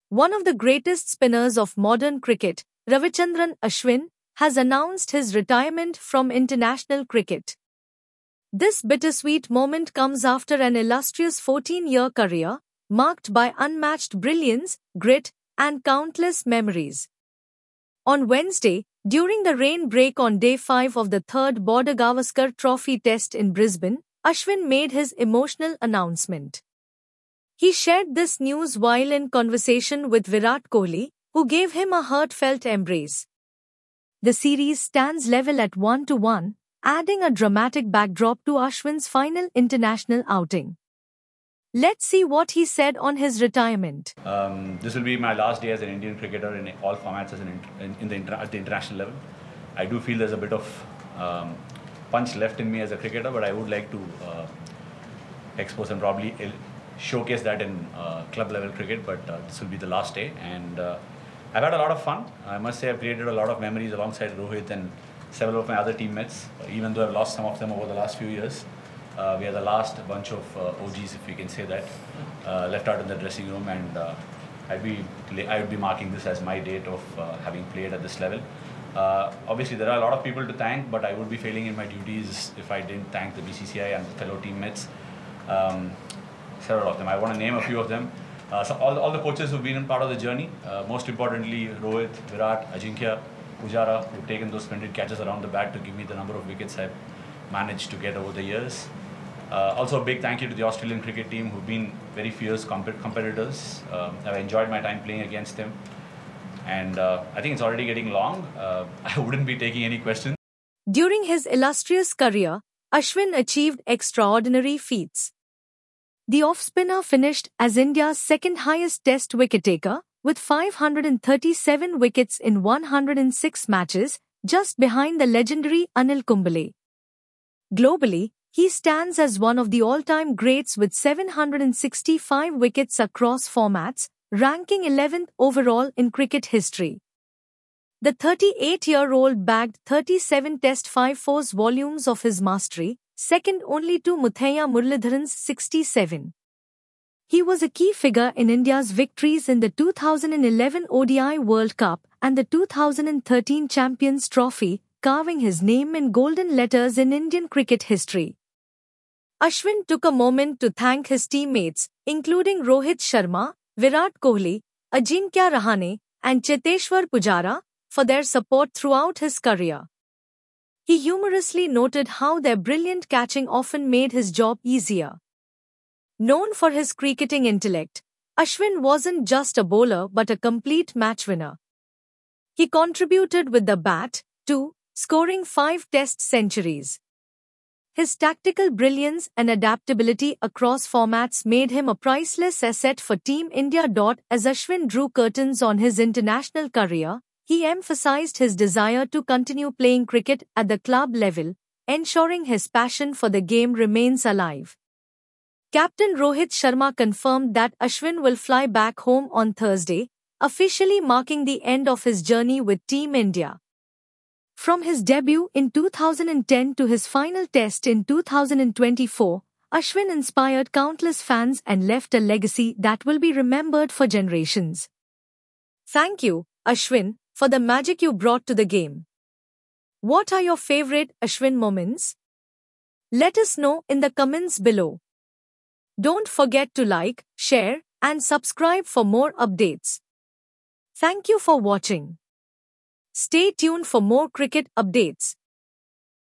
One of the greatest spinners of modern cricket, Ravichandran Ashwin, has announced his retirement from international cricket. This bittersweet moment comes after an illustrious 14-year career, marked by unmatched brilliance, grit, and countless memories. On Wednesday, during the rain break on Day 5 of the third Border Gavaskar Trophy Test in Brisbane, Ashwin made his emotional announcement. He shared this news while in conversation with Virat Kohli, who gave him a heartfelt embrace. The series stands level at 1-1, adding a dramatic backdrop to Ashwin's final international outing. Let's see what he said on his retirement. This will be my last day as an Indian cricketer in all formats at the international level. I do feel there's a bit of punch left in me as a cricketer, but I would like to expose and probably showcase that in club level cricket. But this will be the last day, and I've had a lot of fun. I must say I've created a lot of memories alongside Rohit and several of my other teammates, even though I've lost some of them over the last few years. We are the last bunch of OGs, if we can say that, left out in the dressing room, and I would be marking this as my date of having played at this level. Obviously, there are a lot of people to thank, but I would be failing in my duties if I didn't thank the BCCI and fellow teammates. Several of them. I want to name a few of them. So all the coaches who've been a part of the journey. Most importantly, Rohit, Virat, Ajinkya, Pujara, who've taken those splendid catches around the bat to give me the number of wickets I've managed to get over the years. Also a big thank you to the Australian cricket team, who've been very fierce competitors. I've enjoyed my time playing against them. And I think it's already getting long. I wouldn't be taking any questions. During his illustrious career, Ashwin achieved extraordinary feats. The off-spinner finished as India's second highest test wicket-taker, with 537 wickets in 106 matches, just behind the legendary Anil Kumble. Globally, he stands as one of the all-time greats with 765 wickets across formats, ranking 11th overall in cricket history. The 38-year-old bagged 37 Test 5-4 volumes of his mastery, second only to Muthaiya Muralidharan's 67. He was a key figure in India's victories in the 2011 ODI World Cup and the 2013 Champions Trophy, carving his name in golden letters in Indian cricket history. Ashwin took a moment to thank his teammates, including Rohit Sharma, Virat Kohli, Ajinkya Rahane, and Cheteshwar Pujara, for their support throughout his career. He humorously noted how their brilliant catching often made his job easier. Known for his cricketing intellect, Ashwin wasn't just a bowler but a complete match winner. He contributed with the bat, too, scoring 5 Test centuries. His tactical brilliance and adaptability across formats made him a priceless asset for Team India. As Ashwin drew curtains on his international career, he emphasized his desire to continue playing cricket at the club level, ensuring his passion for the game remains alive. Captain Rohit Sharma confirmed that Ashwin will fly back home on Thursday, officially marking the end of his journey with Team India. From his debut in 2010 to his final test in 2024, Ashwin inspired countless fans and left a legacy that will be remembered for generations. Thank you, Ashwin, for the magic you brought to the game. What are your favorite Ashwin moments? Let us know in the comments below. Don't forget to like, share, and subscribe for more updates. Thank you for watching. Stay tuned for more cricket updates.